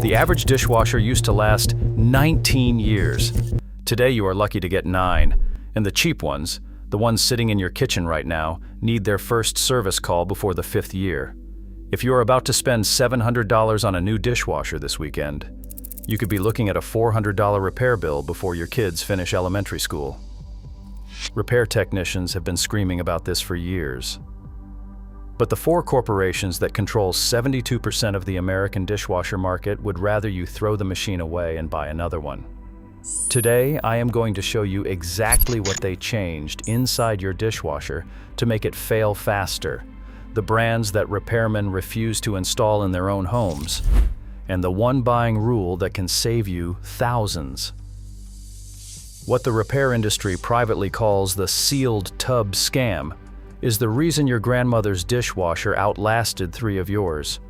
The average dishwasher used to last 19 years. Today you are lucky to get 9, and the cheap ones, the ones sitting in your kitchen right now, need their first service call before the 5th year. If you are about to spend $700 on a new dishwasher this weekend, you could be looking at a $400 repair bill before your kids finish elementary school. Repair technicians have been screaming about this for years. But the 4 corporations that control 72% of the American dishwasher market would rather you throw the machine away and buy another one. Today, I am going to show you exactly what they changed inside your dishwasher to make it fail faster, the brands that repairmen refuse to install in their own homes, and the one buying rule that can save you thousands. What the repair industry privately calls the sealed tub scam is the reason your grandmother's dishwasher outlasted 3 of yours.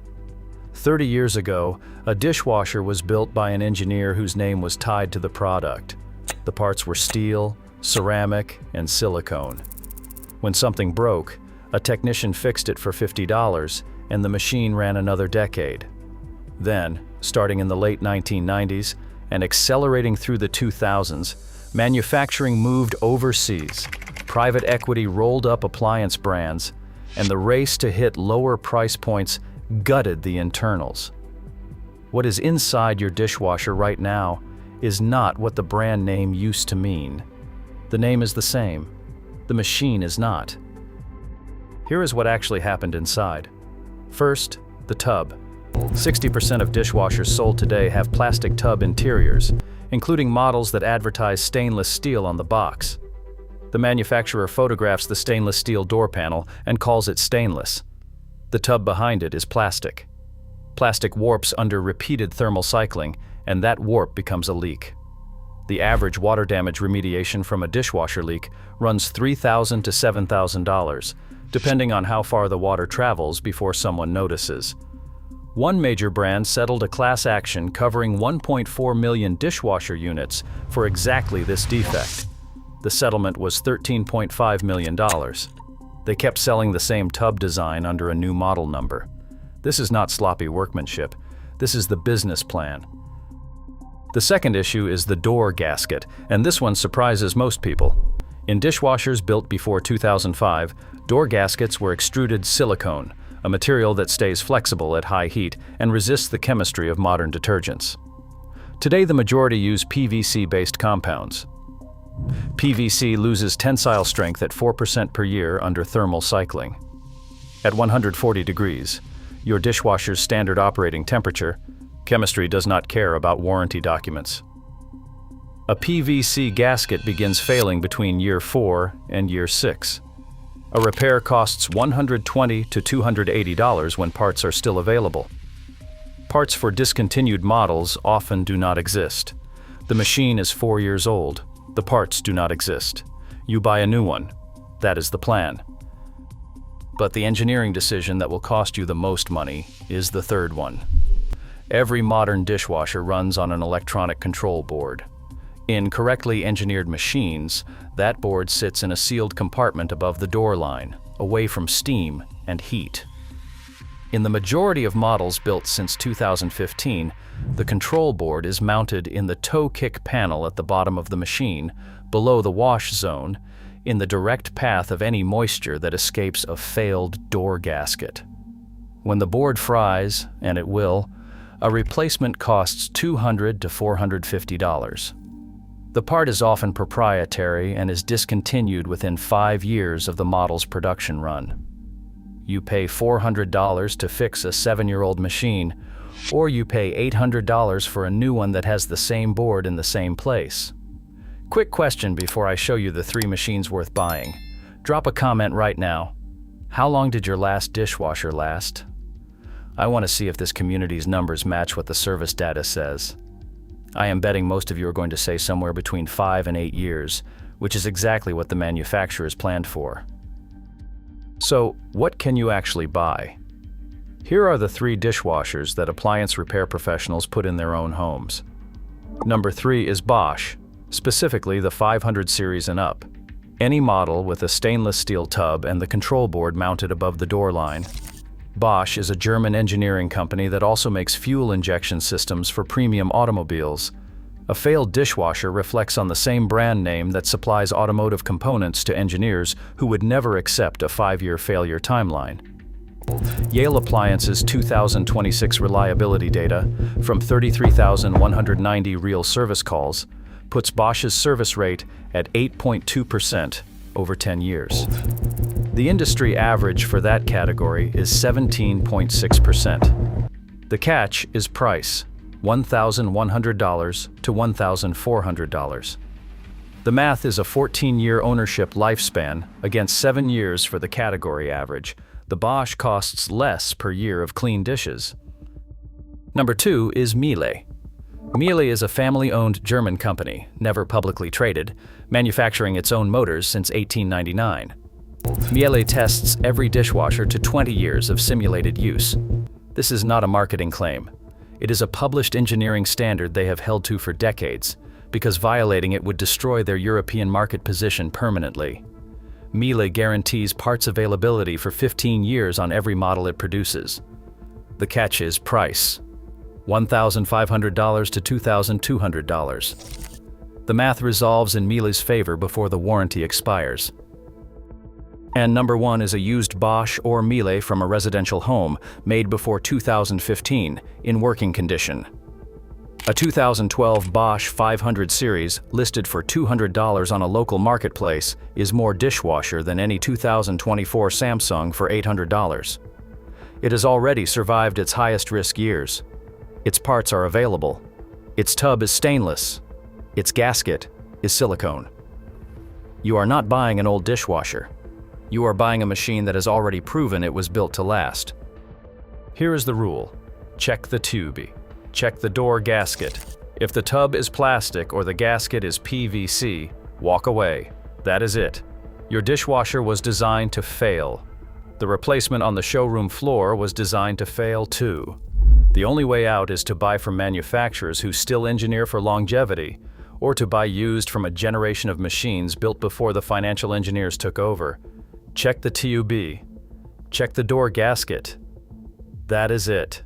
30 years ago, a dishwasher was built by an engineer whose name was tied to the product. The parts were steel, ceramic, and silicone. When something broke, a technician fixed it for $50, and the machine ran another decade. Then, starting in the late 1990s and accelerating through the 2000s, manufacturing moved overseas. Private equity rolled up appliance brands, and the race to hit lower price points gutted the internals. What is inside your dishwasher right now is not what the brand name used to mean. The name is the same. The machine is not. Here is what actually happened inside. First, the tub. 60% of dishwashers sold today have plastic tub interiors, including models that advertise stainless steel on the box. The manufacturer photographs the stainless steel door panel and calls it stainless. The tub behind it is plastic. Plastic warps under repeated thermal cycling, and that warp becomes a leak. The average water damage remediation from a dishwasher leak runs $3,000 to $7,000, depending on how far the water travels before someone notices. One major brand settled a class action covering 1.4 million dishwasher units for exactly this defect. The settlement was $13.5 million. They kept selling the same tub design under a new model number. This is not sloppy workmanship. This is the business plan. The second issue is the door gasket, and this one surprises most people. In dishwashers built before 2005, door gaskets were extruded silicone, a material that stays flexible at high heat and resists the chemistry of modern detergents. Today, the majority use PVC-based compounds. PVC loses tensile strength at 4% per year under thermal cycling. At 140 degrees, your dishwasher's standard operating temperature, chemistry does not care about warranty documents. A PVC gasket begins failing between year 4 and year 6. A repair costs $120 to $280 when parts are still available. Parts for discontinued models often do not exist. The machine is 4 years old. The parts do not exist. You buy a new one. That is the plan. But the engineering decision that will cost you the most money is the third one. Every modern dishwasher runs on an electronic control board. In correctly engineered machines, that board sits in a sealed compartment above the door line, away from steam and heat. In the majority of models built since 2015, the control board is mounted in the toe kick panel at the bottom of the machine, below the wash zone, in the direct path of any moisture that escapes a failed door gasket. When the board fries, and it will, a replacement costs $200 to $450. The part is often proprietary and is discontinued within 5 years of the model's production run. You pay $400 to fix a 7-year-old machine, or you pay $800 for a new one that has the same board in the same place. Quick question before I show you the 3 machines worth buying. Drop a comment right now. How long did your last dishwasher last? I want to see if this community's numbers match what the service data says. I am betting most of you are going to say somewhere between 5 and 8 years, which is exactly what the manufacturers planned for. So, what can you actually buy? Here are the 3 dishwashers that appliance repair professionals put in their own homes. Number 3 is Bosch, specifically the 500 series and up. Any model with a stainless steel tub and the control board mounted above the door line. Bosch is a German engineering company that also makes fuel injection systems for premium automobiles. A failed dishwasher reflects on the same brand name that supplies automotive components to engineers who would never accept a 5-year failure timeline. Yale Appliance's 2026 reliability data from 33,190 real service calls puts Bosch's service rate at 8.2% over 10 years. The industry average for that category is 17.6%. The catch is price, $1,100 to $1,400. The math is a 14-year ownership lifespan against 7 years for the category average. The Bosch costs less per year of clean dishes. Number 2 is Miele. Miele is a family-owned German company, never publicly traded, manufacturing its own motors since 1899. Miele tests every dishwasher to 20 years of simulated use. This is not a marketing claim. It is a published engineering standard they have held to for decades, because violating it would destroy their European market position permanently. Miele guarantees parts availability for 15 years on every model it produces. The catch is price, $1,500 to $2,200. The math resolves in Miele's favor before the warranty expires. And number 1 is a used Bosch or Miele from a residential home made before 2015 in working condition. A 2012 Bosch 500 series listed for $200 on a local marketplace is more dishwasher than any 2024 Samsung for $800. It has already survived its highest risk years. Its parts are available. Its tub is stainless. Its gasket is silicone. You are not buying an old dishwasher. You are buying a machine that has already proven it was built to last. Here is the rule. Check the tube. Check the door gasket. If the tub is plastic or the gasket is PVC, walk away. That is it. Your dishwasher was designed to fail. The replacement on the showroom floor was designed to fail too. The only way out is to buy from manufacturers who still engineer for longevity, or to buy used from a generation of machines built before the financial engineers took over. Check the tub. Check the door gasket. That is it.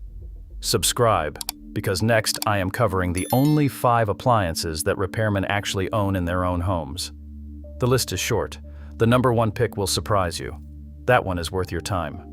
Subscribe, because next I am covering the only 5 appliances that repairmen actually own in their own homes. The list is short. The number 1 pick will surprise you. That one is worth your time.